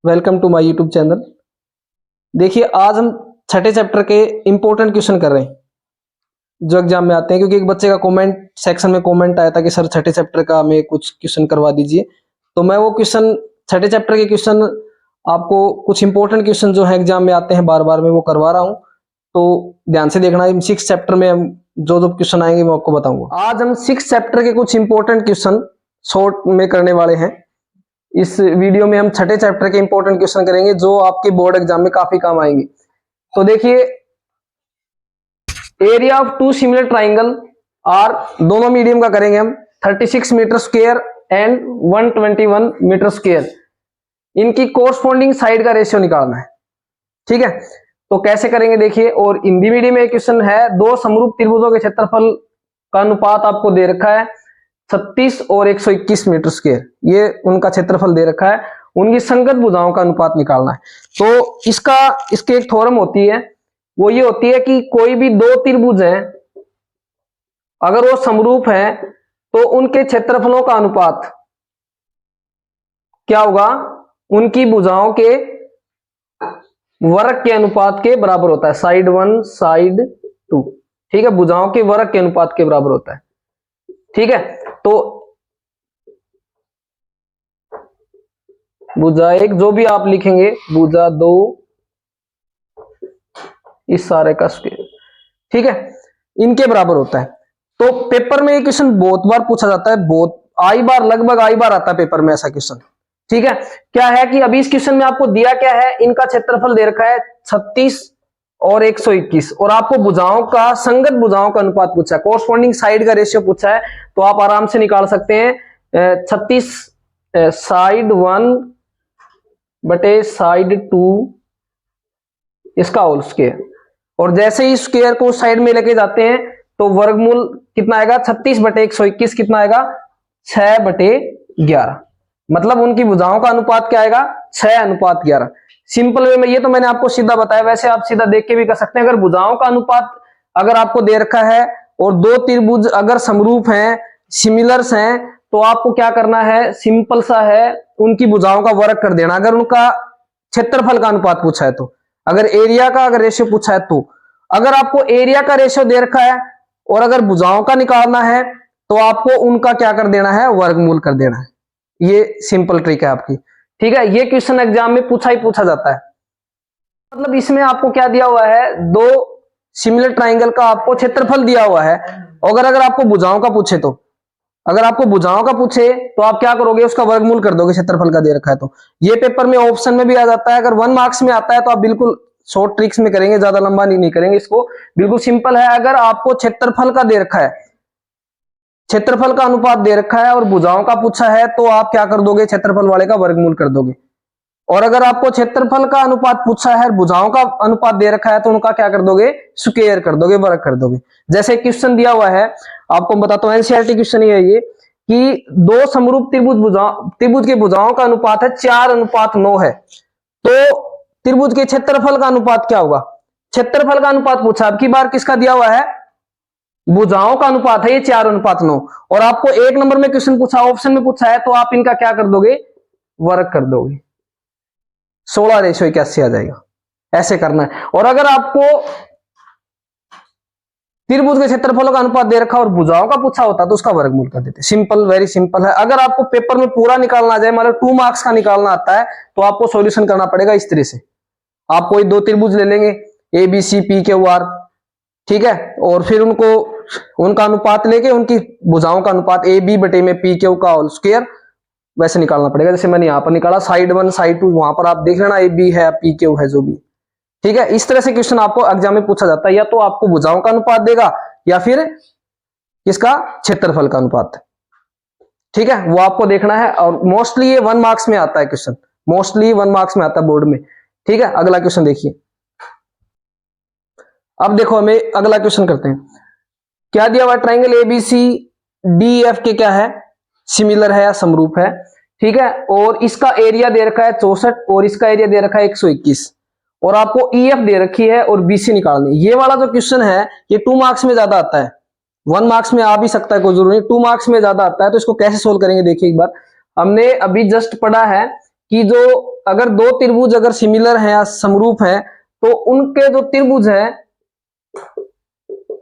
Welcome to my YouTube channel. देखिए आज हम छठे चैप्टर के इंपॉर्टेंट क्वेश्चन कर रहे हैं जो एग्जाम में आते हैं, क्योंकि एक बच्चे का कमेंट सेक्शन में कमेंट आया था कि सर छठे चैप्टर का हमें कुछ क्वेश्चन करवा दीजिए। तो मैं वो क्वेश्चन छठे चैप्टर के क्वेश्चन आपको कुछ इंपॉर्टेंट क्वेश्चन जो है एग्जाम में आते हैं बार बार में वो करवा रहा हूँ, तो ध्यान से देखना। इन 6 चैप्टर में हम जो जो क्वेश्चन आएंगे मैं आपको बताऊंगा। आज हम 6 चैप्टर के कुछ इंपॉर्टेंट क्वेश्चन शॉर्ट में करने वाले हैं। इस वीडियो में हम छठे चैप्टर के इंपॉर्टेंट क्वेश्चन करेंगे जो आपके बोर्ड एग्जाम में काफी काम आएंगे। तो देखिए, area of two similar triangle are, दोनों मीडियम का करेंगे हम, 36 metre square and 121 metre square. इनकी कोरस्पॉन्डिंग साइड का रेशियो निकालना है। ठीक है, तो कैसे करेंगे देखिए। और हिंदी मीडियम में एक क्वेश्चन है, दो समरूप त्रिभुजों के क्षेत्रफल का अनुपात आपको दे रखा है 36 और 121 मीटर स्क्वायर, ये उनका क्षेत्रफल दे रखा है, उनकी संगत भुजाओं का अनुपात निकालना है। तो इसके एक थ्योरम होती है, वो ये होती है कि कोई भी दो त्रिभुज हैं अगर वो समरूप हैं तो उनके क्षेत्रफलों का अनुपात क्या होगा, उनकी भुजाओं के वर्ग के अनुपात के बराबर होता है। साइड 1 साइड 2, ठीक है, भुजाओं के वर्ग के अनुपात के बराबर होता है। ठीक है, तो भुजा 1 जो भी आप लिखेंगे, भुजा 2 इस सारे का स्क्वायर, ठीक है, इनके बराबर होता है। तो पेपर में ये क्वेश्चन बहुत बार पूछा जाता है, बहुत आई बार, लगभग आई बार आता है पेपर में ऐसा क्वेश्चन। ठीक है, क्या है कि अभी इस क्वेश्चन में आपको दिया क्या है, इनका क्षेत्रफल दे रखा है 36 और 121 और आपको भुजाओं का, संगत भुजाओं का अनुपात पूछा है, कोरस्पॉन्डिंग साइड का रेशियो पूछा है। तो आप आराम से निकाल सकते हैं 36 साइड 1 बटे साइड 2 इसका होल स्क्वायर, और जैसे ही स्क्वायर को साइड में लेके जाते हैं तो वर्गमूल कितना आएगा, 36 बटे 121 कितना आएगा, 6 बटे 11। मतलब उनकी भुजाओं का अनुपात क्या आएगा, 6:11। सिंपल वे में, ये तो मैंने आपको सीधा बताया, वैसे आप सीधा देख के भी कर सकते हैं। अगर भुजाओं का अनुपात अगर आपको दे रखा है और दो त्रिभुज अगर समरूप हैं, सिमिलर्स हैं, तो आपको क्या करना है, सिंपल सा है, उनकी भुजाओं का वर्ग कर देना। अगर उनका क्षेत्रफल का अनुपात पूछा है तो, अगर एरिया का अगर रेशियो पूछा है तो, अगर आपको एरिया का रेशियो दे रखा है और अगर भुजाओं का निकालना है तो आपको उनका क्या कर देना है, वर्गमूल कर देना है। ये सिंपल ट्रिक है आपकी। ठीक है, ये क्वेश्चन एग्जाम में पूछा ही पूछा जाता है। मतलब इसमें आपको क्या दिया हुआ है, दो सिमिलर ट्राइंगल का आपको क्षेत्रफल दिया हुआ है, और अगर आपको भुजाओं का पूछे तो, अगर आपको भुजाओं का पूछे तो आप क्या करोगे, उसका वर्गमूल कर दोगे, क्षेत्रफल का दे रखा है तो। ये पेपर में ऑप्शन में भी आ जाता है। अगर 1 मार्क्स में आता है तो आप बिल्कुल शॉर्ट ट्रिक्स में करेंगे, ज्यादा लंबा नहीं करेंगे इसको, बिल्कुल सिंपल है। अगर आपको क्षेत्रफल का दे रखा है, क्षेत्रफल का अनुपात दे रखा है और भुजाओं का पूछा है तो आप क्या कर दोगे, क्षेत्रफल वाले का वर्गमूल कर दोगे। और अगर आपको क्षेत्रफल का अनुपात पूछा है और भुजाओं का अनुपात दे रखा है तो उनका क्या कर दोगे, स्क्वायर कर दोगे, वर्ग कर दोगे। जैसे क्वेश्चन दिया हुआ है, आपको बताता हूं, एनसीईआरटी क्वेश्चन ही है ये, कि दो समरूप त्रिभुज के भुजाओं का अनुपात है 4:9 है, तो त्रिभुज के क्षेत्रफल का अनुपात क्या होगा। क्षेत्रफल का अनुपात पूछा, अब की बार किसका दिया हुआ है, भुजाओं का अनुपात है ये 4:9, और आपको 1 नंबर में क्वेश्चन पूछा, ऑप्शन में पूछा है, तो आप इनका क्या कर दोगे, वर्ग कर दोगे, 16:81 आ जाएगा। ऐसे करना है। और अगर आपको त्रिभुज के क्षेत्रफलों का अनुपात दे रखा और भुजाओं का पूछा होता तो उसका वर्गमूल कर देते। सिंपल, वेरी सिंपल है। अगर आपको पेपर में पूरा निकालना आ जाए, मतलब 2 मार्क्स का निकालना आता है, तो आपको सॉल्यूशन करना पड़ेगा इस तरह से। आप कोई दो त्रिभुज ले लेंगे, A B C P Q R, ठीक है, और फिर उनका अनुपात लेके उनकी भुजाओं का अनुपात ए बी बटे में पी क्यू का होल स्क्वायर वैसे निकालना पड़ेगा। जैसे मैंने यहां पर निकाला, साइड 1 साइड 2, वहां पर आप देख लेना ए बी है, पी क्यू है, जो भी। ठीक है, इस तरह से क्वेश्चन आपको एग्जाम में पूछा जाता है, या तो आपको भुजाओं का अनुपात देगा या फिर इसका क्षेत्रफल का अनुपात। ठीक है, वो आपको देखना है। और मोस्टली ये 1 मार्क्स में आता है क्वेश्चन, मोस्टली 1 मार्क्स में आता है बोर्ड में। ठीक है, अगला क्वेश्चन देखिए। अब देखो, हमें अगला क्वेश्चन करते हैं। क्या दिया हुआ, ट्राइंगल एबीसी डी एफ के क्या है, सिमिलर है या समरूप है। ठीक है, और इसका एरिया दे रखा है 64 और इसका एरिया दे रखा है 121, और आपको ईएफ दे रखी है और बीसी निकालनी। ये वाला जो क्वेश्चन है ये 2 मार्क्स में ज्यादा आता है, 1 मार्क्स में आ भी सकता है, कोई जरूरी नहीं, 2 मार्क्स में ज्यादा आता है। तो इसको कैसे सोल्व करेंगे देखिए एक बार। हमने अभी जस्ट पढ़ा है कि जो अगर दो त्रिभुज अगर सिमिलर है या समरूप है तो उनके जो त्रिभुज है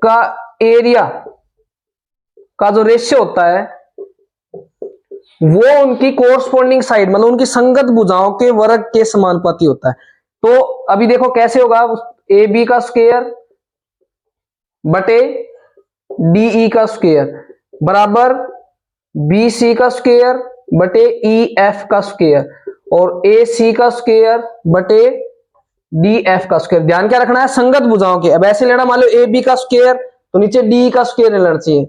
का एरिया का जो रेशियो होता है वो उनकी कोरस्पॉन्डिंग साइड मतलब उनकी संगत भुजाओं के वर्ग के समानुपाती होता है। तो अभी देखो कैसे होगा, ए बी का स्क्वायर बटे डीई का स्क्वायर बराबर बी सी का स्क्वायर बटे ई एफ का स्क्वायर और ए सी का स्क्वायर बटे डी एफ का स्क्वायर। ध्यान क्या रखना है, संगत भुजाओं के। अब ऐसे लेना, मान लो ए बी का स्क्वायर तो नीचे डी का स्क्वायर लेना चाहिए,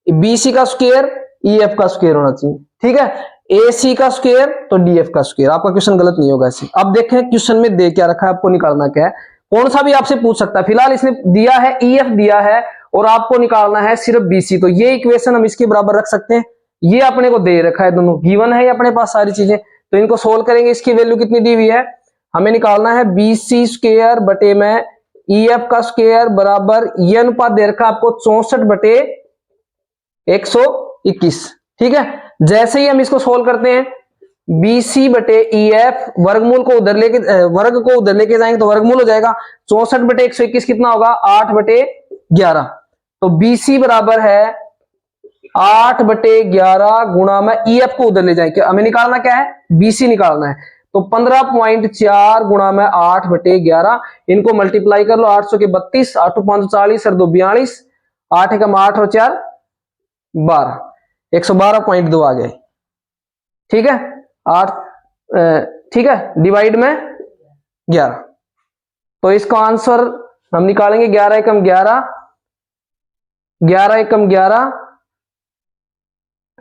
बी सी का स्क्वायर ई एफ का स्क्वायर होना चाहिए, ठीक है। ए सी का स्क्वायर तो डी एफ का स्क्वायर। आपका क्वेश्चन गलत नहीं होगा ऐसे। अब देखें क्वेश्चन में दे क्या रखा है, आपको निकालना क्या है, कौन सा भी आपसे पूछ सकता है। फिलहाल इसने दिया है ई एफ दिया है और आपको निकालना है सिर्फ बी सी, तो ये इक्वेशन हम इसके बराबर रख सकते हैं। ये अपने को दे रखा है, दोनों गिवन है अपने पास सारी चीजें, तो इनको सोल्व करेंगे। इसकी वैल्यू कितनी दी हुई है, हमें निकालना है बी सी स्क्वायर बटे में ई एफ का स्क्वायर बराबर ये अनुपात दे रखा आपको 64 बटे 121, ठीक है। जैसे ही हम इसको सोल्व करते हैं बी सी बटे ई एफ वर्गमूल को उधर लेके वर्ग को उधर लेके जाएंगे तो वर्गमूल हो जाएगा 64 बटे 121 कितना होगा 8 बटे 11। तो बी सी बराबर है 8 बटे 11 गुणा में ई एफ को उधर ले जाएंगे, हमें निकालना क्या है, बी सी निकालना है। तो 15.4 गुणा में 8 बटे 11, इनको मल्टीप्लाई कर लो, 800 के 32, 8 5 40 और 2 42, 8 एकम 8 और 4 12, 112.2 आ गए, ठीक है। 8 ठीक है, डिवाइड में 11, तो इसका आंसर हम निकालेंगे 11 एकम 11, 11 एकम 11,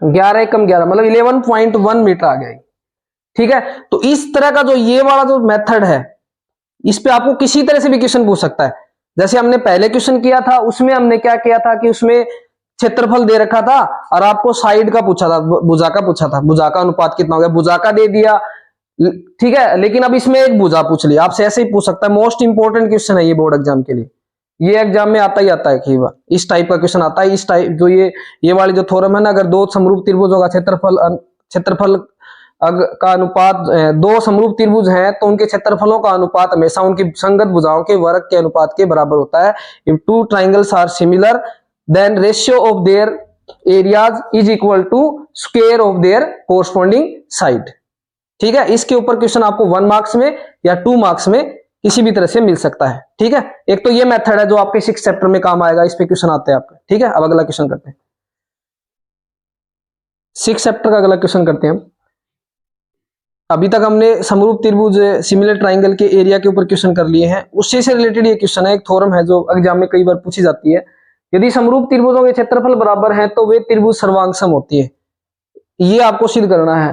11 एकम 11 मतलब 11.1 मीटर आ गया, ठीक है। तो इस तरह का जो ये वाला जो मेथड है, इस पे आपको किसी तरह से भी क्वेश्चन पूछ सकता है। जैसे हमने पहले क्वेश्चन किया था उसमें हमने क्या किया था कि उसमें क्षेत्रफल दे रखा था और आपको साइड का पूछा था, भुजा का पूछा था, भुजा का अनुपात कितना हो गया, भुजा का दे दिया, ठीक है। लेकिन अब इसमें एक भुजा पूछ लिया, आपसे ऐसे ही पूछ सकता है। मोस्ट इंपोर्टेंट क्वेश्चन है ये बोर्ड एग्जाम के लिए, ये एग्जाम में आता ही आता है कई बार, इस टाइप का क्वेश्चन आता है। इस टाइप जो ये वाली जो थ्योरम है ना, अगर दो समरूप त्रिभुजों का क्षेत्रफल का अनुपात, दो समरूप त्रिभुज हैं तो उनके क्षेत्रफलों का अनुपात हमेशा उनकी संगत भुजाओं के वर्ग के अनुपात के बराबर होता है। If two triangles are similar then ratio of their areas is equal to square of their corresponding side, ठीक है। इसके ऊपर क्वेश्चन आपको 1 मार्क्स में या 2 मार्क्स में किसी भी तरह से मिल सकता है, ठीक है। एक तो ये मेथड है जो आपके 6 चैप्टर में काम आएगा, इस पे क्वेश्चन आते हैं आपके, ठीक है। अब अगला क्वेश्चन करते हैं, 6 चैप्टर का अगला क्वेश्चन करते हैं हम। अभी तक हमने समरूप त्रिभुज सिमिलर ट्राइंगल के एरिया के ऊपर क्वेश्चन कर लिए हैं, उसी से रिलेटेड ये क्वेश्चन है। एक थ्योरम है जो एग्जाम में कई बार पूछी जाती है, यदि समरूप त्रिभुजों के क्षेत्रफल बराबर हैं तो वे त्रिभुज सर्वांगसम होती है। ये आपको सिद्ध करना है।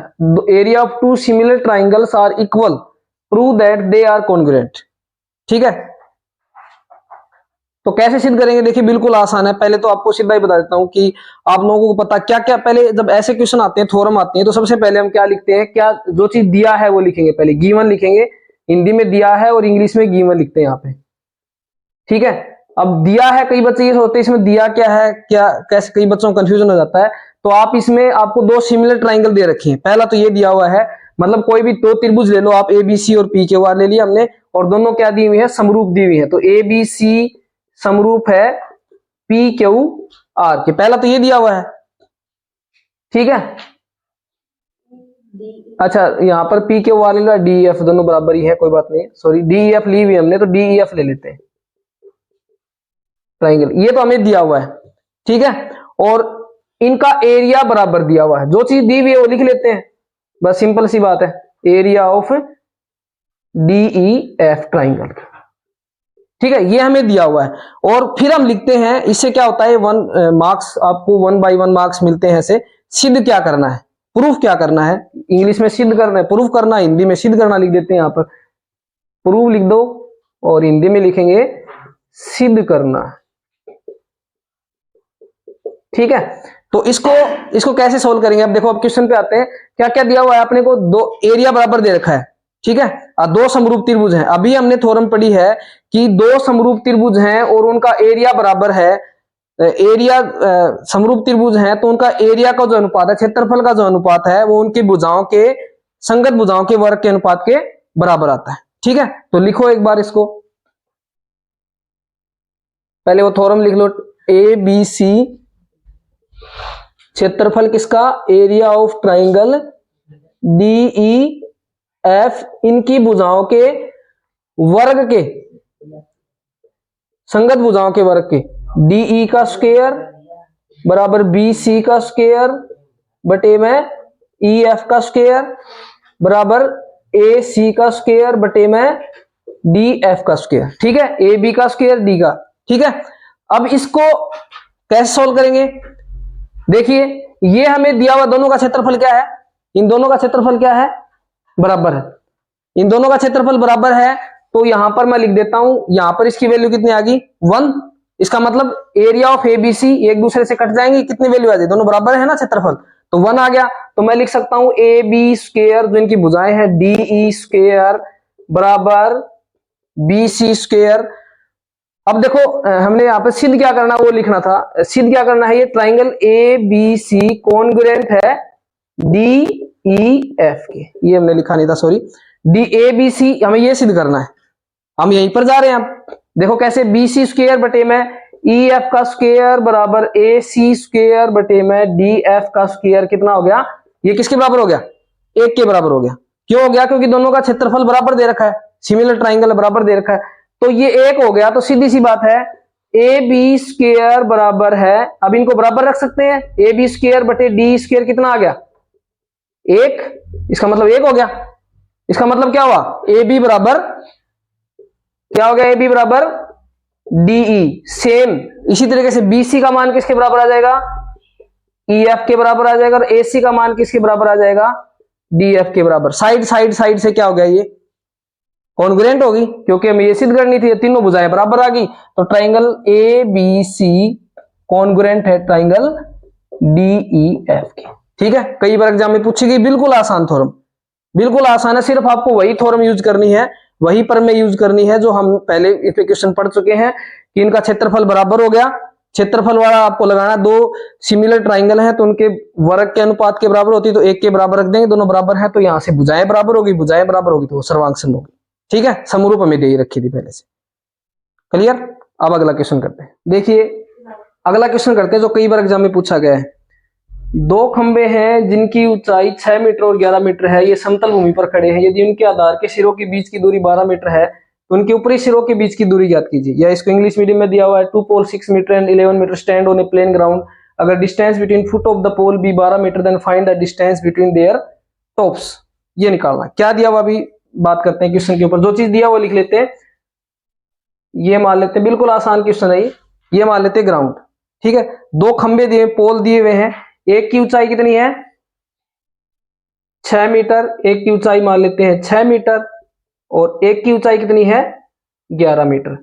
Area of 2 similar triangles are equal, prove that they are congruent, ठीक है। तो कैसे सिद्ध करेंगे, देखिए बिल्कुल आसान है। पहले तो आपको सीधा ही बता देता हूं कि आप लोगों को पता क्या क्या, पहले जब ऐसे क्वेश्चन आते हैं, थ्योरम आते हैं, तो सबसे पहले हम क्या लिखते हैं, क्या जो चीज दिया है वो लिखेंगे। पहले गिवन लिखेंगे, हिंदी में दिया है और इंग्लिश में गिवन लिखते हैं यहाँ पे, ठीक है। अब दिया है, कई बच्चे ये सोचते हैं इसमें दिया क्या है, क्या कैसे, कई बच्चों को कंफ्यूजन हो जाता है। तो आप इसमें आपको 2 सिमिलर ट्राइंगल दे रखे हैं। पहला तो ये दिया हुआ है, मतलब कोई भी 2 त्रिभुज ले लो आप, ए बी सी और पी क्यू आर ले लिया हमने, और दोनों क्या दी हुई है, समरूप दी हुई है। तो ए बी सी समरूप है पी क्यू आर के, पहला तो ये दिया हुआ है, ठीक है। अच्छा, यहां पर पी क्यू आर ले लो, डी एफ दोनों बराबर ही है, कोई बात नहीं, सॉरी डी एफ ली हुई हमने, तो डी एफ ले लेते हैं ट्राइंगल, ये तो हमें दिया हुआ है, ठीक है। और इनका एरिया बराबर दिया हुआ है, जो चीज दी हुई है वो लिख लेते हैं, बस सिंपल सी बात है, area of D E F triangle, ठीक है। ये हमें दिया हुआ है और फिर हम लिखते हैं, इससे क्या होता है 1 मार्क्स आपको 1 by 1 मार्क्स मिलते हैं। ऐसे सिद्ध क्या करना है, प्रूफ क्या करना है, इंग्लिश में सिद्ध करना है, प्रूफ करना, हिंदी में सिद्ध करना लिख देते हैं। यहाँ पर प्रूफ लिख दो और हिंदी में लिखेंगे सिद्ध करना, ठीक है। तो इसको कैसे सोल्व करेंगे, अब देखो, अब क्वेश्चन पे आते हैं। क्या क्या दिया हुआ है अपने को, 2 एरिया बराबर दे रखा है, ठीक है, और 2 समरूप त्रिभुज हैं। अभी हमने थ्योरम पढ़ी है कि 2 समरूप त्रिभुज हैं और उनका एरिया बराबर है, एरिया समरूप त्रिभुज हैं तो उनका एरिया का जो अनुपात है, क्षेत्रफल का जो अनुपात है, वो उनकी भुजाओं के संगत भुजाओं के वर्ग के अनुपात के बराबर आता है। ठीक है, तो लिखो एक बार इसको, पहले वो थ्योरम लिख लो। ए बी सी क्षेत्रफल किसका, area of triangle D E F, इनकी भुजाओं के वर्ग के, संगत भुजाओं के वर्ग के, डीई का स्क्वायर बराबर बी सी का स्क्वायर बटे में ई एफ का स्क्वायर बराबर ए सी का स्क्वायर बटे में डी एफ का स्क्वायर। ठीक है, ए बी का स्क्वायर डी का। ठीक है, अब इसको कैसे सॉल्व करेंगे, देखिए ये हमें दिया हुआ दोनों का क्षेत्रफल क्या है, इन दोनों का क्षेत्रफल क्या है, बराबर है, इन दोनों का क्षेत्रफल बराबर है। तो यहां पर मैं लिख देता हूं, यहां पर इसकी वैल्यू कितनी आ गई 1, इसका मतलब एरिया ऑफ एबीसी एक दूसरे से कट जाएंगे, कितनी वैल्यू आ जाए, दोनों बराबर है ना क्षेत्रफल, तो 1 आ गया। तो मैं लिख सकता हूं ए बी स्क्वायर जो इनकी भुजाएं हैं डी ई स्क्वायर बराबर बी सी स्क्वायर। अब देखो हमने यहाँ पे सिद्ध क्या करना वो लिखना था, सिद्ध क्या करना है, ये triangle A B C congruent है डी ई एफ के, ये हमने लिखा नहीं था sorry, D A B C हमें ये सिद्ध करना है, हम यहीं पर जा रहे हैं। अब देखो कैसे, बी सी स्क्वायर बटे में ई एफ का स्क्वायर बराबर ए सी स्क्वायर बटे में डी एफ का स्क्वायर कितना हो गया, ये किसके बराबर हो गया, 1 के बराबर हो गया। क्यों हो गया, क्योंकि दोनों का क्षेत्रफल बराबर दे रखा है, सिमिलर ट्राइंगल बराबर दे रखा है, तो ये 1 हो गया। तो सीधी सी बात है ए बी स्क्वायर बराबर है, अब इनको बराबर रख सकते हैं, ए बी स्क्वायर बटे डी स्क्वायर कितना आ गया 1, इसका मतलब 1 हो गया। इसका मतलब क्या हुआ, ए बी बराबर क्या हो गया, ए बी बराबर डीई। सेम इसी तरीके से बीसी का मान किसके बराबर आ जाएगा, ई एफ के बराबर आ जाएगा, और एसी का मान किसके बराबर आ जाएगा, डी एफ के बराबर। साइड साइड साइड से क्या हो गया, ये कॉन्ग्रुएंट होगी, क्योंकि हमें ये सिद्ध करनी थी, तीनों भुजाएं बराबर आ गई। तो triangle A B C congruent है ट्राइंगल डी ई एफ के। ठीक है, कई बार एग्जाम में पूछी गई, बिल्कुल आसान थ्योरम, बिल्कुल आसान है, सिर्फ आपको वही थ्योरम यूज करनी है, वही पर में यूज करनी है जो हम पहले क्वेश्चन पढ़ चुके हैं कि इनका क्षेत्रफल बराबर हो गया। क्षेत्रफल वाला आपको लगाना, दो सिमिलर ट्राइंगल हैं तो उनके वर्ग के अनुपात के बराबर होती है, तो 1 के बराबर रख देंगे, दोनों बराबर हैं तो यहां से भुजाएं बराबर होगी, भुजाएं बराबर होगी तो सर्वांग होगी। ठीक है, समरूप हमें दे रखी थी पहले से, क्लियर। अब अगला क्वेश्चन करते हैं, देखिए अगला क्वेश्चन करते हैं जो कई बार एग्जाम में पूछा गया है। 2 खंबे हैं जिनकी ऊंचाई 6 मीटर और 11 मीटर है, ये समतल भूमि पर खड़े हैं, यदि उनके आधार के सिरों के बीच की दूरी 12 मीटर है तो उनके ऊपरी सिरों के बीच की दूरी ज्ञात कीजिए। या इसको इंग्लिश मीडियम में दिया हुआ है 2 pole 6 meter and 11 meter stand on a plane ground, अगर distance between foot of the pole be 12 meter then find the distance between their tops. ये निकालना क्या दिया हुआ, अभी बात करते हैं क्वेश्चन के ऊपर, जो चीज दिया वो लिख लेते हैं। ये मान लेते हैं, बिल्कुल आसान क्वेश्चन है ये मान लेते हैं ग्राउंड। ठीक है, 2 खंबे दिए, पोल दिए हुए हैं, एक की ऊंचाई कितनी है 6 मीटर, एक की ऊंचाई मान लेते हैं 6 मीटर और एक की ऊंचाई कितनी है 11 मीटर।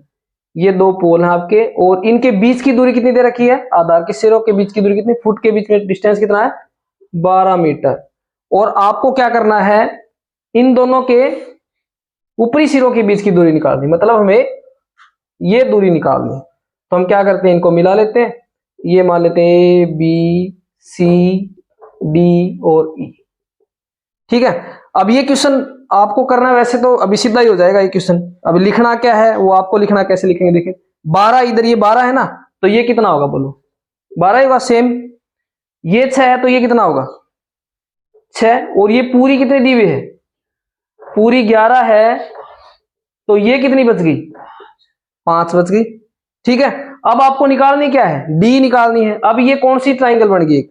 ये 2 पोल हैं आपके, और इनके बीच की दूरी कितनी दे रखी है, आधार के सिरों के बीच की दूरी कितनी, फुट के बीच में डिस्टेंस कितना है 12 मीटर। और आपको क्या करना है, इन दोनों के ऊपरी सिरों के बीच की दूरी निकालनी, मतलब हमें ये दूरी निकालनी। तो हम क्या करते हैं, इनको मिला लेते हैं, ये मान लेते हैं ए बी सी डी और ई। ठीक है, अब ये क्वेश्चन आपको करना, वैसे तो अभी सीधा ही हो जाएगा ये क्वेश्चन, अब लिखना क्या है वो आपको लिखना, कैसे लिखेंगे देखिए, 12 इधर, ये 12 है ना, तो ये कितना होगा बोलो 12 होगा, सेम ये 6 है तो ये कितना होगा 6, और ये पूरी कितनी दी हुई है, पूरी 11 है, तो ये कितनी बच गई 5 बच गई। ठीक है, अब आपको निकालनी क्या है, डी निकालनी है। अब ये कौन सी ट्राइंगल बन गई,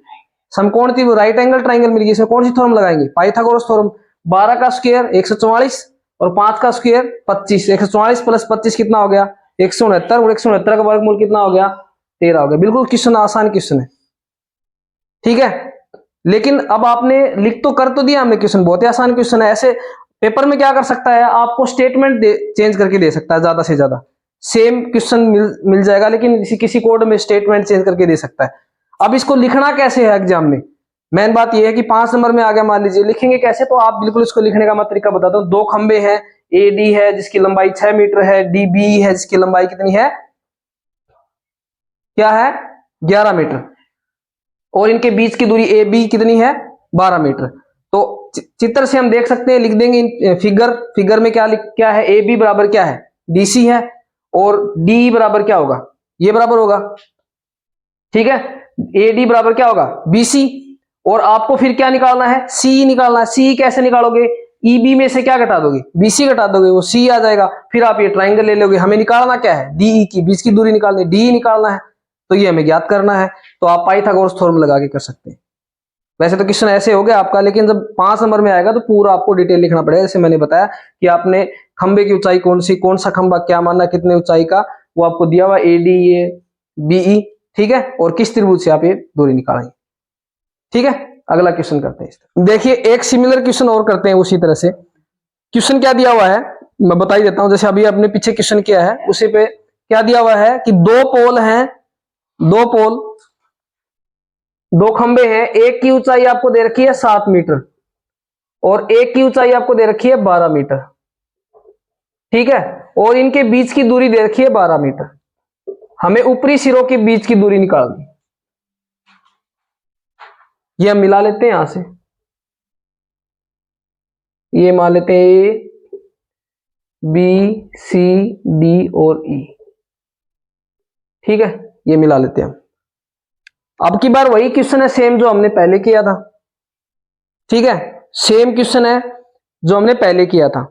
समकोण थी, वो राइट एंगल ट्राइंगल मिल गई, इसमें कौन सी थ्योरम लगाएंगे, पाइथागोरस थ्योरम। 12 का स्क्वायर 144 और 5 का स्क्वायर 25, 144 प्लस 25 कितना हो गया 169, और 169 का वर्गमूल कितना हो गया 13 हो गया। बिल्कुल क्वेश्चन आसान क्वेश्चन है। ठीक है, लेकिन अब आपने लिख तो कर तो दिया हमने क्वेश्चन, बहुत ही आसान क्वेश्चन है। ऐसे पेपर में क्या कर सकता है, आपको स्टेटमेंट चेंज करके दे सकता है, ज्यादा से ज्यादा सेम क्वेश्चन मिल जाएगा, लेकिन किसी कोड में स्टेटमेंट चेंज करके दे सकता है। अब इसको लिखना कैसे है एग्जाम में, मेन बात यह है कि 5 नंबर में आ गया, मान लीजिए लिखेंगे कैसे, तो आप बिल्कुल इसको लिखने का मैं तरीका बताता हूँ। 2 खंबे हैं, ए डी है जिसकी लंबाई 6 मीटर है, डी बी है जिसकी लंबाई कितनी है, क्या है 11 मीटर, और इनके बीच की दूरी ए बी कितनी है 12 मीटर। तो चित्र से हम देख सकते हैं, लिख देंगे फिगर में क्या है, ए बी बराबर क्या है, डीसी है, और डी बराबर क्या होगा, ये बराबर होगा, ठीक है, ए डी बराबर क्या होगा, बीसी। और आपको फिर क्या निकालना है, सी निकालना है। सी कैसे निकालोगे, ईबी में से क्या घटा दोगे, बीसी घटा दोगे, वो सी आ जाएगा। फिर आप ये ट्राइंगल ले लोगे। हमें निकालना क्या है, डीई की, बीच की दूरी निकालनी, डी निकालना है, तो ये हमें ज्ञात करना है। तो आप पाइथागोरस थ्योरम लगा के कर सकते हैं। वैसे तो क्वेश्चन ऐसे हो गया आपका, लेकिन जब 5 नंबर में आएगा तो पूरा आपको डिटेल लिखना पड़ेगा। जैसे मैंने बताया कि आपने खंबे की ऊंचाई कौन सी, कौन सा खंबा क्या मानना, कितने ऊंचाई का, वो आपको दिया हुआ ए डी ए बीई, ठीक है, और किस त्रिभुज से आप ये दूरी निकालेंगे, ठीक है। अगला क्वेश्चन करते हैं। देखिए एक सिमिलर क्वेश्चन और करते हैं उसी तरह से। क्वेश्चन क्या दिया हुआ है मैं बता ही देता हूं। जैसे अभी अपने पीछे क्वेश्चन किया है उसी पे क्या दिया हुआ है कि दो पोल हैं, दो खंबे हैं, एक की ऊंचाई आपको दे रखी है 7 मीटर और एक की ऊंचाई आपको दे रखी है 12 मीटर, ठीक है, और इनके बीच की दूरी दे रखी है 12 मीटर। हमें ऊपरी सिरों के बीच की दूरी निकालनी। ये हम मिला लेते हैं यहां से, ये मान लेते हैं ए बी सी डी और ई, ठीक है, ये मिला लेते हैं हम। अब की बार वही क्वेश्चन है सेम जो हमने पहले किया था, ठीक है, सेम क्वेश्चन है जो हमने पहले किया था,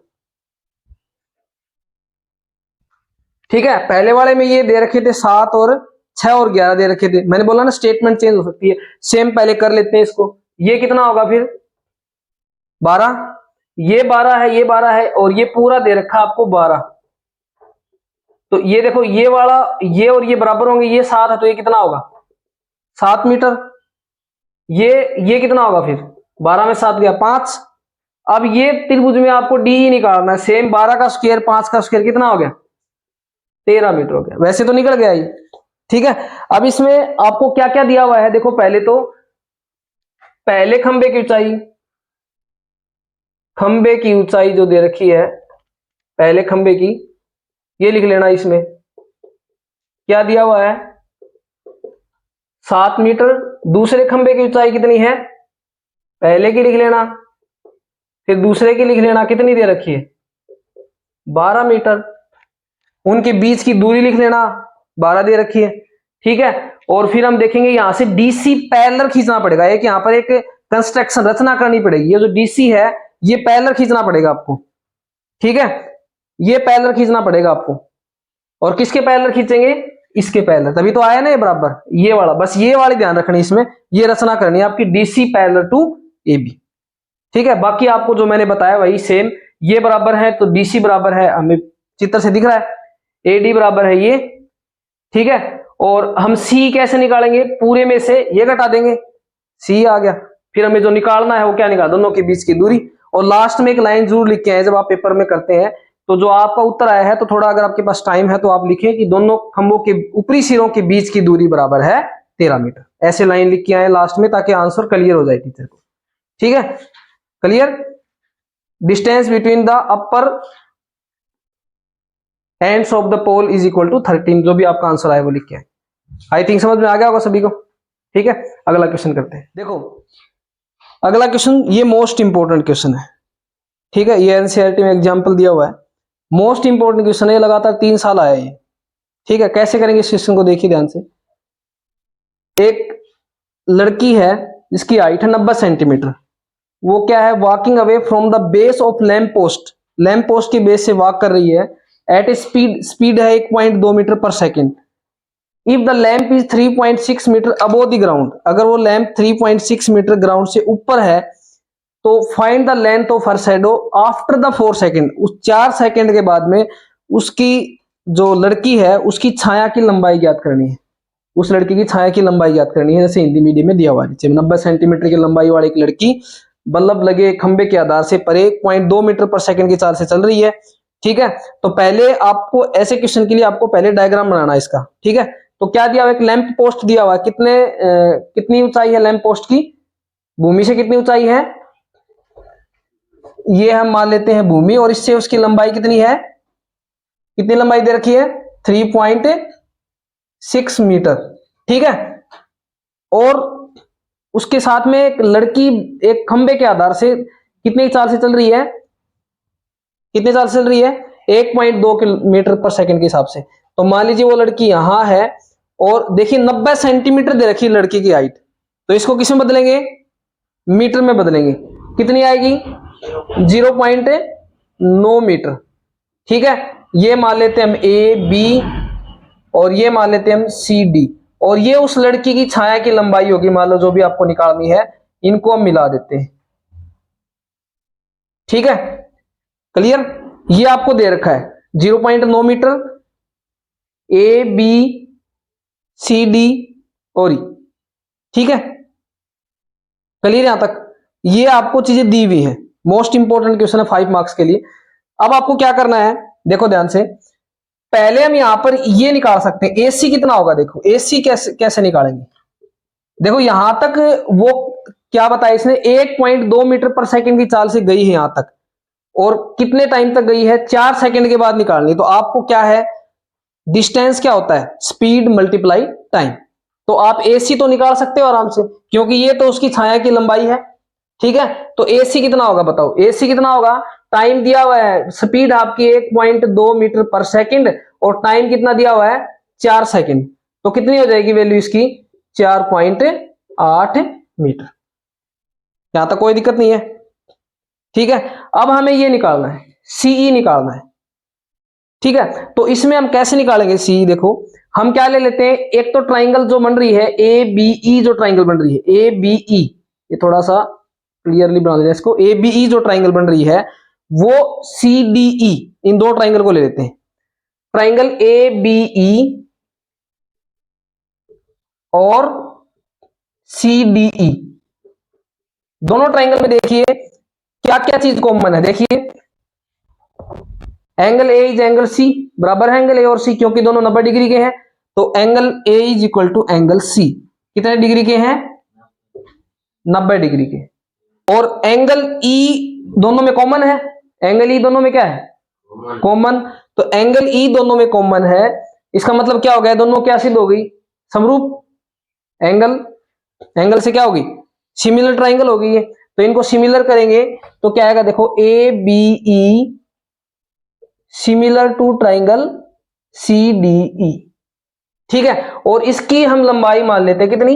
ठीक है। पहले वाले में ये दे रखे थे 7 और 6 और 11 दे रखे थे। मैंने बोला ना स्टेटमेंट चेंज हो सकती है। सेम पहले कर लेते हैं इसको। ये कितना होगा फिर 12, ये 12 है, ये 12 है, और ये पूरा दे रखा आपको 12। तो ये देखो ये वाला, ये और ये बराबर होंगे, ये 7 है तो ये कितना होगा 7 मीटर। ये कितना होगा फिर 12 में 7 गया 5। अब ये त्रिभुज में आपको डी निकालना है। सेम 12 का स्क्वायर 5 का स्क्वायर कितना हो गया 13 मीटर हो गया। वैसे तो निकल गया ये, ठीक है। अब इसमें आपको क्या क्या दिया हुआ है देखो। पहले तो पहले खंबे की ऊंचाई जो दे रखी है पहले खंबे की, ये लिख लेना। इसमें क्या दिया हुआ है 7 मीटर। दूसरे खंबे की ऊंचाई कितनी है, पहले की लिख लेना, फिर दूसरे की लिख लेना, कितनी दे रखी है 12 मीटर। उनके बीच की दूरी लिख लेना, 12 दे रखी है, ठीक है। और फिर हम देखेंगे यहां से डीसी पैरेलल खींचना पड़ेगा। एक यहां पर एक कंस्ट्रक्शन रचना करनी पड़ेगी। ये जो डीसी है ये पैरेलल खींचना पड़ेगा आपको, ठीक है, ये पैरेलल खींचना पड़ेगा आपको। और किसके पैरेलल खींचेंगे, इसके पैरेलल, तभी तो आया ना ये बराबर, ये वाला। बस ये वाली ध्यान रखनी, इसमें ये रचना करनी है आपकी DC parallel to A B, ठीक है। बाकी आपको जो मैंने बताया वही सेम। ये बराबर है तो डीसी बराबर है, हमें चित्र से दिख रहा है, एडी बराबर है ये, ठीक है। और हम सी कैसे निकालेंगे, पूरे में से ये घटा देंगे, सी आ गया। फिर हमें जो निकालना है वो क्या निकाल, दोनों के बीच की दूरी। और लास्ट में एक लाइन जरूर लिख के आए जब आप पेपर में करते हैं। तो जो आपका उत्तर आया है, तो थोड़ा अगर आपके पास टाइम है तो आप लिखें कि दोनों खंभों के ऊपरी सिरों के बीच की दूरी बराबर है 13 मीटर। ऐसे लाइन लिख के आए लास्ट में, ताकि आंसर क्लियर हो जाए टीचर को, ठीक है। Clear, distance between the upper ends of the pole is equal to 13। जो भी आपका आंसर आए वो लिख के आए। आई थिंक समझ में आ गया होगा सभी को, ठीक है। अगला क्वेश्चन करते हैं। देखो अगला क्वेश्चन ये मोस्ट इंपोर्टेंट क्वेश्चन है, ठीक है। ये एनसीईआरटी में एग्जांपल दिया हुआ है, मोस्ट इंपोर्टेंट क्वेश्चन है, लगातार 3 साल आया ये, ठीक है। कैसे करेंगे इस क्वेश्चन को देखिए ध्यान से। एक लड़की है जिसकी हाइट है 90 सेंटीमीटर। वो क्या है, walking away from the base of lamp post के बेस से वॉक कर रही है एट ए स्पीड है 1.2 metre per second. If the lamp is 3.6 metre above the ground, अगर वो लैंप 3.6 मीटर ग्राउंड से ऊपर है तो find the length of her shadow after the 4 second. उस 4 सेकेंड के बाद में उसकी जो लड़की है उसकी छाया की लंबाई ज्ञात करनी है। उस लड़की की छाया की लंबाई ज्ञात करनी है। जैसे हिंदी मीडियम में दिया हुआ है 90 सेंटीमीटर की लंबाई वाली एक लड़की बल्ब लगे खंबे के आधार से परे 1.2 मीटर पर सेकंड की चाल से चल रही है, ठीक है। तो पहले आपको ऐसे क्वेश्चन के लिए आपको पहले डायग्राम बनाना है इसका, ठीक है। तो क्या दिया हुआ, एक लैंप पोस्ट दिया हुआ है। कितनी ऊंचाई है लैंप पोस्ट की, भूमि से कितनी ऊंचाई है, ये हम मान लेते हैं भूमि, और इससे उसकी लंबाई कितनी है, कितनी लंबाई दे रखी है 3.6 मीटर, ठीक है। और उसके साथ में एक लड़की एक खंबे के आधार से कितनी चाल से चल रही है, कितने चाल से चल रही है, 1.2 किलोमीटर पर सेकंड के हिसाब से। तो मान लीजिए वो लड़की यहां है और देखिए 90 सेंटीमीटर दे रखी है लड़की की हाइट, तो इसको किसमें बदलेंगे, मीटर में बदलेंगे, कितनी आएगी 0.9 मीटर। ठीक है, ये मान लेते हैं हम ए बी और ये मान लेते हैं हम सी डी, और ये उस लड़की की छाया की लंबाई होगी, मान लो जो भी आपको निकालनी है, इनको हम मिला देते हैं। ठीक है, क्लियर, ये आपको दे रखा है 0.9 metre, A B C D और ई। ठीक है, क्लियर यहां तक, ये आपको चीजें दी हुई है, मोस्ट इंपोर्टेंट क्वेश्चन है 5 मार्क्स के लिए। अब आपको क्या करना है, देखो ध्यान से, पहले हम यहां पर ये निकाल सकते हैं एसी कितना होगा। देखो एसी कैसे निकालेंगे, देखो यहां तक वो क्या बताया इसने, 1.2 मीटर पर सेकंड की चाल से गई है यहां तक, और कितने टाइम तक गई है, 4 सेकंड के बाद निकालनी। तो आपको क्या है, डिस्टेंस क्या होता है, स्पीड मल्टीप्लाई टाइम। तो आप एसी तो निकाल सकते हो आराम से, क्योंकि ये तो उसकी छाया की लंबाई है। ठीक है, तो एसी कितना होगा बताओ, एसी कितना होगा, टाइम दिया हुआ है, स्पीड आपकी 1.2 मीटर पर सेकंड और टाइम कितना दिया हुआ है 4 सेकंड, तो कितनी हो जाएगी वैल्यू इसकी 4.8 मीटर। यहां तक कोई दिक्कत नहीं है। ठीक है, अब हमें ये निकालना है, सीई निकालना है। ठीक है, तो इसमें हम कैसे निकालेंगे सीई, देखो हम क्या ले लेते हैं, एक तो ट्राइंगल जो बन रही है ए बी ई, जो ट्राइंगल बन रही है ए बी ई, ये थोड़ा सा क्लियरली बना देना इसको, ए बी ई जो ट्राइंगल बन रही है वो सी डी ई, इन दो ट्राइंगल को ले लेते हैं, ट्राइंगल ए बी ई और सी डी ई, दोनों ट्राइंगल में देखिए क्या क्या चीज कॉमन है। देखिए angle A is angle C, बराबर है एंगल ए और सी, क्योंकि दोनों 90 डिग्री के हैं, तो angle A is equal to angle C, कितने डिग्री के हैं 90 डिग्री के। और एंगल ई दोनों में कॉमन है, एंगल ई दोनों में क्या है कॉमन, तो एंगल ई दोनों में कॉमन है, इसका मतलब क्या हो गया, दोनों क्या सिद्ध हो गई, समरूप। एंगल से क्या होगी, सिमिलर ट्राइंगल होगी ये, तो इनको सिमिलर करेंगे तो क्या आएगा, देखो A B E similar to triangle C D E. ठीक है, और इसकी हम लंबाई मान लेते हैं कितनी,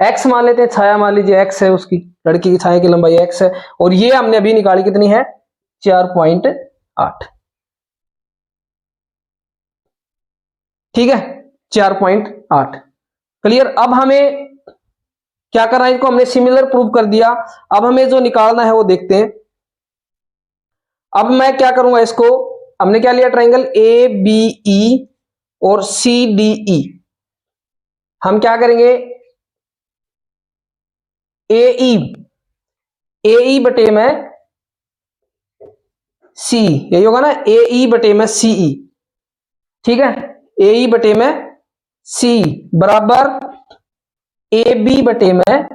एक्स मान लेते हैं, छाया मान लीजिए एक्स है, उसकी लड़की की छाया की लंबाई एक्स है, और ये हमने अभी निकाली कितनी है 4.8। ठीक है, 4.8, क्लियर। अब हमें क्या करना है, इसको हमने सिमिलर प्रूव कर दिया, अब हमें जो निकालना है वो देखते हैं। अब मैं क्या करूंगा, इसको हमने क्या लिया, ट्राइंगल ए बी ई और सी डी ई, हम क्या करेंगे ए ई बटे में सी, यही होगा ना, ए ई बटे में सी ई। ठीक है, ए ई बटे में सी बराबर ए बी बटे में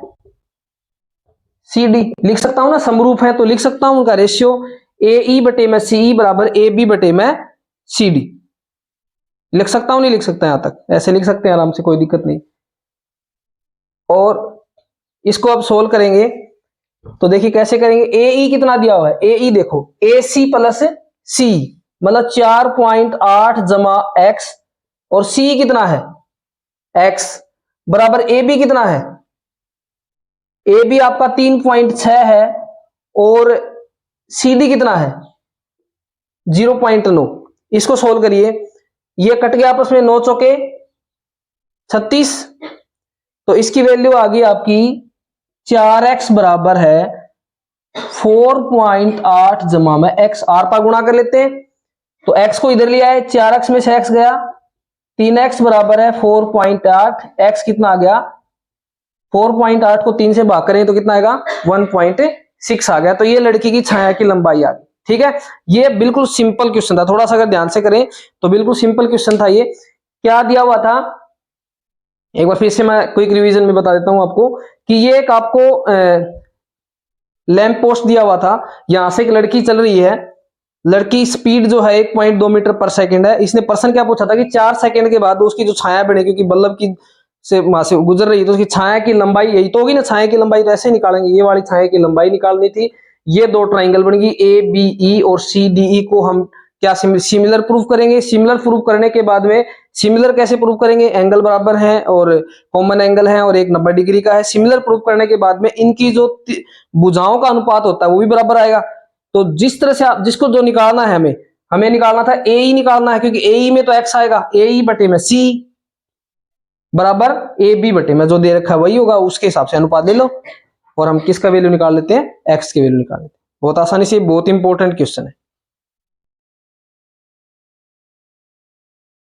सी डी, लिख सकता हूं ना, समरूप है तो लिख सकता हूं उनका रेशियो, ए ई बटे में सी ई बराबर ए बी बटे में सी डी, लिख सकता हूं नहीं लिख सकता, यहां तक ऐसे लिख सकते हैं आराम से, कोई दिक्कत नहीं। और इसको अब सोल्व करेंगे तो देखिए कैसे करेंगे, ए ई कितना दिया हुआ है, ए ई देखो ए सी प्लस सी, मतलब 4.8 जमा एक्स, और सी कितना है एक्स, बराबर ए बी कितना है, ए बी आपका 3.6 है, और सी डी कितना है 0.9। इसको सोल्व करिए, ये कट गया आपस में, 9 चौके 36, तो इसकी वैल्यू आ गई आपकी 4x बराबर है 4.8 जमा में x, आर पर गुणा कर लेते हैं, तो x को इधर लिया है, 4x में से x गया, 3x बराबर है 4.8, x कितना आ गया 4.8 को 3 से भाग करें तो कितना आएगा 1.6 आ गया। तो ये लड़की की छाया की लंबाई आ गई। ठीक है, ये बिल्कुल सिंपल क्वेश्चन था, थोड़ा सा अगर ध्यान से करें तो बिल्कुल सिंपल क्वेश्चन था। ये क्या दिया हुआ था, एक बार फिर से मैं क्विक रिवीजन में बता देता हूं आपको कि ये एक आपको लैंप पोस्ट दिया हुआ था, यहां से एक लड़की चल रही है, लड़की स्पीड जो है 1.2 मीटर पर सेकंड है, इसने प्रश्न क्या पूछा था कि 4 सेकंड के बाद उसकी जो छाया बने, क्योंकि बल्ब की से वहां से गुजर रही है तो उसकी छाया की लंबाई यही तो होगी ना, छाया की लंबाई तो ऐसे निकालेंगे, ये वाली छाया की लंबाई निकालनी थी। ये दो ट्राइंगल बनेगी ए बी ई और सी डी ई को हम क्या सिमिलर प्रूव करेंगे। सिमिलर प्रूव करने के बाद में सिमिलर कैसे प्रूव करेंगे, एंगल बराबर है और कॉमन एंगल है और एक 90 डिग्री का है। सिमिलर प्रूव करने के बाद में इनकी जो भुजाओं का अनुपात होता है वो भी बराबर आएगा। तो जिस तरह से आप जिसको जो निकालना है हमें निकालना था ए ई निकालना है, क्योंकि ए ई में तो एक्स आएगा, ए ई बटे में सी बराबर ए बी बटे में जो दे रखा है वही होगा, उसके हिसाब से अनुपात ले लो और हम किसका वैल्यू निकाल लेते हैं, एक्स की वैल्यू निकाल लेते हैं। बहुत आसानी से, बहुत इंपॉर्टेंट क्वेश्चन है।